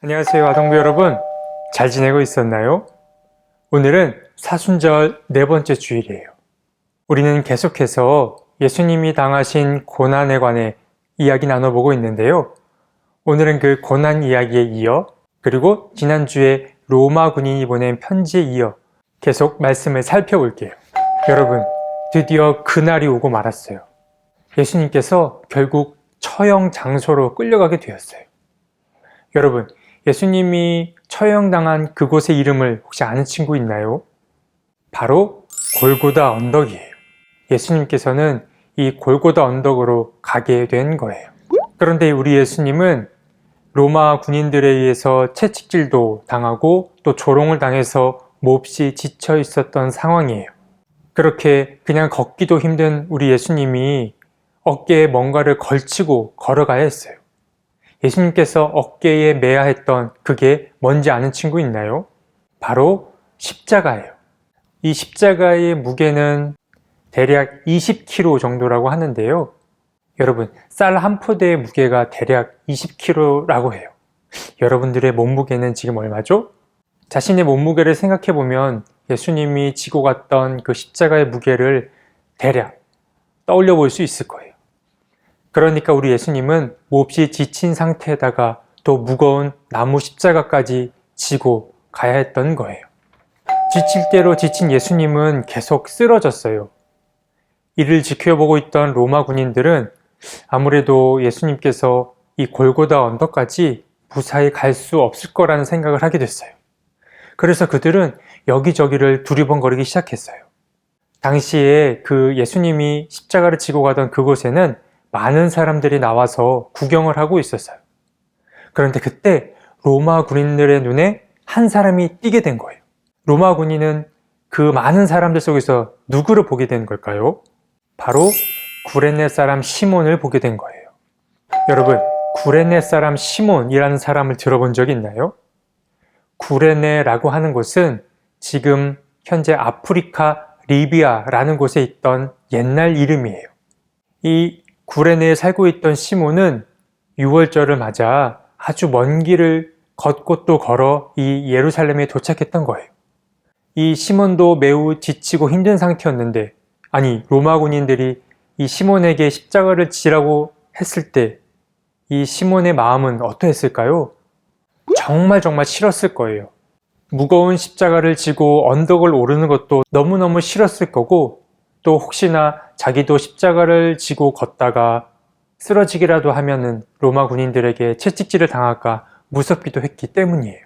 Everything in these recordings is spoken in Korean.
안녕하세요, 아동부 여러분. 잘 지내고 있었나요? 오늘은 사순절 네 번째 주일이에요. 우리는 계속해서 예수님이 당하신 고난에 관해 이야기 나눠보고 있는데요. 오늘은 그 고난 이야기에 이어, 그리고 지난주에 로마 군인이 보낸 편지에 이어 계속 말씀을 살펴볼게요. 여러분, 드디어 그날이 오고 말았어요. 예수님께서 결국 처형 장소로 끌려가게 되었어요. 여러분, 예수님이 처형당한 그곳의 이름을 혹시 아는 친구 있나요? 바로 골고다 언덕이에요. 예수님께서는 이 골고다 언덕으로 가게 된 거예요. 그런데 우리 예수님은 로마 군인들에 의해서 채찍질도 당하고 또 조롱을 당해서 몹시 지쳐 있었던 상황이에요. 그렇게 그냥 걷기도 힘든 우리 예수님이 어깨에 뭔가를 걸치고 걸어가야 했어요. 예수님께서 어깨에 매야 했던 그게 뭔지 아는 친구 있나요? 바로 십자가예요. 이 십자가의 무게는 대략 20kg 정도라고 하는데요. 여러분, 쌀 한 포대의 무게가 대략 20kg라고 해요. 여러분들의 몸무게는 지금 얼마죠? 자신의 몸무게를 생각해보면 예수님이 지고 갔던 그 십자가의 무게를 대략 떠올려 볼 수 있을 거예요. 그러니까 우리 예수님은 몹시 지친 상태에다가 또 무거운 나무 십자가까지 지고 가야 했던 거예요. 지칠 대로 지친 예수님은 계속 쓰러졌어요. 이를 지켜보고 있던 로마 군인들은 아무래도 예수님께서 이 골고다 언덕까지 무사히 갈 수 없을 거라는 생각을 하게 됐어요. 그래서 그들은 여기저기를 두리번거리기 시작했어요. 당시에 그 예수님이 십자가를 지고 가던 그곳에는 많은 사람들이 나와서 구경을 하고 있었어요. 그런데 그때 로마 군인들의 눈에 한 사람이 띄게 된 거예요. 로마 군인은 그 많은 사람들 속에서 누구를 보게 된 걸까요? 바로 구레네 사람 시몬을 보게 된 거예요. 여러분, 구레네 사람 시몬이라는 사람을 들어본 적이 있나요? 구레네라고 하는 곳은 지금 현재 아프리카 리비아라는 곳에 있던 옛날 이름이에요. 이 구레네에 살고 있던 시몬은 6월절을 맞아 아주 먼 길을 걷고 또 걸어 이 예루살렘에 도착했던 거예요. 이 시몬도 매우 지치고 힘든 상태였는데, 아니, 로마 군인들이 이 시몬에게 십자가를 지라고 했을 때 이 시몬의 마음은 어떠했을까요? 정말 싫었을 거예요. 무거운 십자가를 지고 언덕을 오르는 것도 너무너무 싫었을 거고, 또 혹시나 자기도 십자가를 지고 걷다가 쓰러지기라도 하면은 로마 군인들에게 채찍질을 당할까 무섭기도 했기 때문이에요.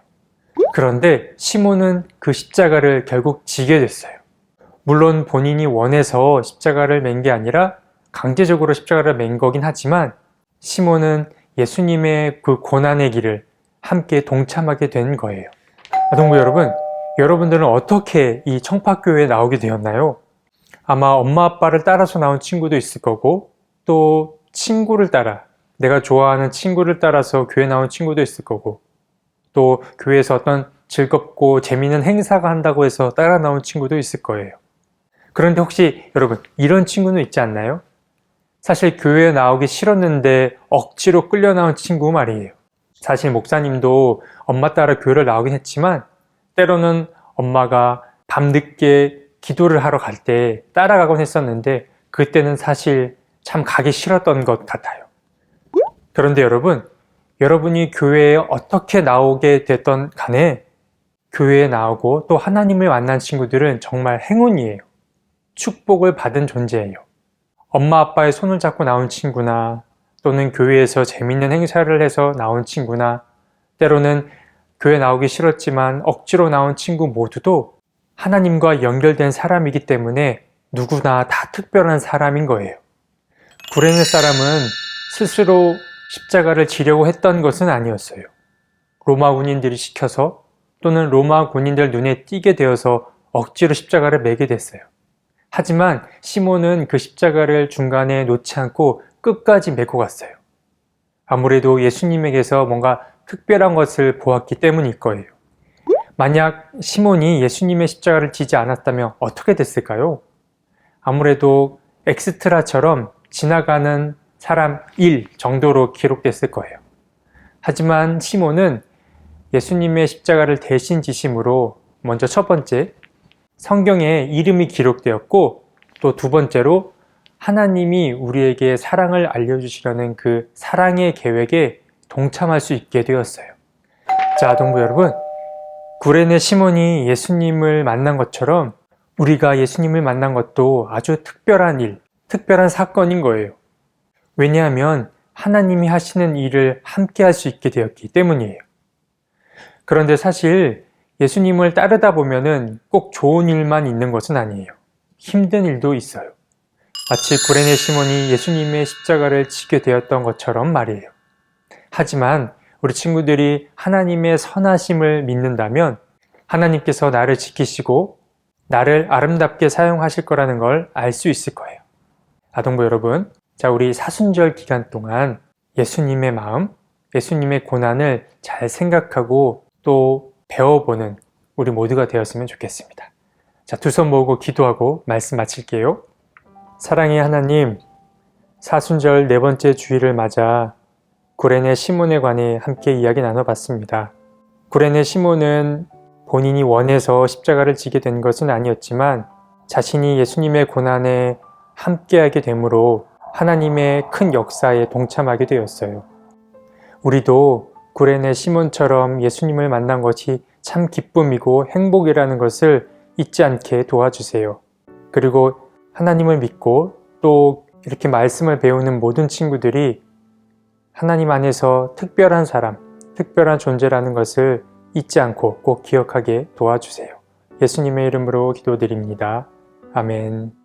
그런데 시몬은 그 십자가를 결국 지게 됐어요. 물론 본인이 원해서 십자가를 맨 게 아니라 강제적으로 십자가를 맨 거긴 하지만 시몬은 예수님의 그 고난의 길을 함께 동참하게 된 거예요. 아동부 여러분, 여러분들은 어떻게 이 청파교회에 나오게 되었나요? 아마 엄마 아빠를 따라서 나온 친구도 있을 거고, 또 친구를 따라, 내가 좋아하는 친구를 따라서 교회 나온 친구도 있을 거고, 또 교회에서 어떤 즐겁고 재미있는 행사가 한다고 해서 따라 나온 친구도 있을 거예요. 그런데 혹시 여러분, 이런 친구는 있지 않나요? 사실 교회에 나오기 싫었는데 억지로 끌려 나온 친구 말이에요. 사실 목사님도 엄마 따라 교회를 나오긴 했지만 때로는 엄마가 밤늦게 기도를 하러 갈 때 따라가곤 했었는데 그때는 사실 참 가기 싫었던 것 같아요. 그런데 여러분, 여러분이 교회에 어떻게 나오게 됐던 간에 교회에 나오고 또 하나님을 만난 친구들은 정말 행운이에요. 축복을 받은 존재예요. 엄마 아빠의 손을 잡고 나온 친구나 또는 교회에서 재밌는 행사를 해서 나온 친구나 때로는 교회 나오기 싫었지만 억지로 나온 친구 모두도 하나님과 연결된 사람이기 때문에 누구나 다 특별한 사람인 거예요. 구레네 사람은 스스로 십자가를 지려고 했던 것은 아니었어요. 로마 군인들이 시켜서 또는 로마 군인들 눈에 띄게 되어서 억지로 십자가를 매게 됐어요. 하지만 시몬은 그 십자가를 중간에 놓지 않고 끝까지 메고 갔어요. 아무래도 예수님에게서 뭔가 특별한 것을 보았기 때문일 거예요. 만약 시몬이 예수님의 십자가를 지지 않았다면 어떻게 됐을까요? 아무래도 엑스트라처럼 지나가는 사람 1 정도로 기록됐을 거예요. 하지만 시몬은 예수님의 십자가를 대신 지심으로 먼저 첫 번째, 성경에 이름이 기록되었고 또 두 번째로 하나님이 우리에게 사랑을 알려주시려는 그 사랑의 계획에 동참할 수 있게 되었어요. 자, 동부 여러분, 구레네 시몬이 예수님을 만난 것처럼 우리가 예수님을 만난 것도 아주 특별한 일, 특별한 사건인 거예요. 왜냐하면 하나님이 하시는 일을 함께 할 수 있게 되었기 때문이에요. 그런데 사실 예수님을 따르다 보면은 꼭 좋은 일만 있는 것은 아니에요. 힘든 일도 있어요. 마치 구레네 시몬이 예수님의 십자가를 지게 되었던 것처럼 말이에요. 하지만 우리 친구들이 하나님의 선하심을 믿는다면 하나님께서 나를 지키시고 나를 아름답게 사용하실 거라는 걸 알 수 있을 거예요. 아동부 여러분, 자, 우리 사순절 기간 동안 예수님의 마음, 예수님의 고난을 잘 생각하고 또 배워보는 우리 모두가 되었으면 좋겠습니다. 자, 두 손 모으고 기도하고 말씀 마칠게요. 사랑의 하나님, 사순절 네 번째 주일을 맞아 구레네 시몬에 관해 함께 이야기 나눠봤습니다. 구레네 시몬은 본인이 원해서 십자가를 지게 된 것은 아니었지만 자신이 예수님의 고난에 함께하게 되므로 하나님의 큰 역사에 동참하게 되었어요. 우리도 구레네 시몬처럼 예수님을 만난 것이 참 기쁨이고 행복이라는 것을 잊지 않게 도와주세요. 그리고 하나님을 믿고 또 이렇게 말씀을 배우는 모든 친구들이 하나님 안에서 특별한 사람, 특별한 존재라는 것을 잊지 않고 꼭 기억하게 도와주세요. 예수님의 이름으로 기도드립니다. 아멘.